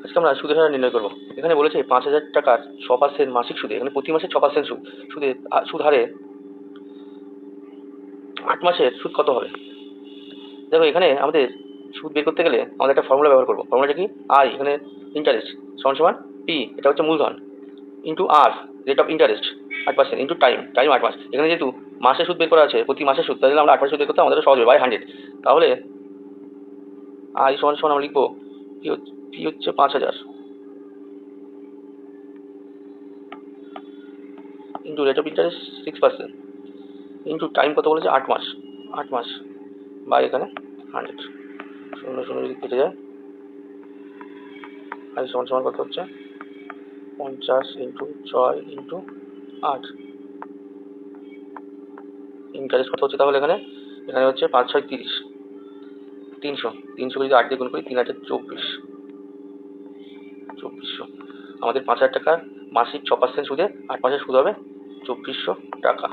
আজকে আমরা সুদের হার নির্ণয় করবো। এখানে বলেছে 5,000 টাকার 6% মাসিক সুদে, এখানে প্রতি মাসে 6% সুদ হারে 8 মাসের সুদ কত হবে? দেখো এখানে আমাদের সুদ বের করতে গেলে আমাদের একটা ফর্মুলা ব্যবহার করবো। ফর্মুলাটা কি? আই, এখানে ইন্টারেস্ট সমান সমান পি, এটা হচ্ছে মূলধন, ইন্টু আর rate of interest 8% into time 8 মাস। এখানে যেহেতু মাসে সুদ বের করা আছে, প্রতি মাসের সুদ, তাহলে আমরা 8 মাসের সুদ বের করতে আমাদের সহজ হবে, বাই 100। তাহলে আই সমান সমান আমরা লিখবো পি হচ্ছে 5,000 into rate of interest 6% into time কত বলেছে? 8 মাস। 8 মাস বাই এখানে 100, শূন্য শূন্য যদি কেটে যায়, আই সমান সমান কত হচ্ছে? 50 ইন্টু 6 ইন্টু 8। ইন্টারেস্ট কত হচ্ছে তাহলে? এখানে এখানে হচ্ছে 5 6 30, 300 যদি 8 দিয়ে গুণ করি, 3 8 2400। আমাদের 5,000 টাকার মাসিক 6% সুদে 8 মাসের সুদ হবে 2400 টাকা।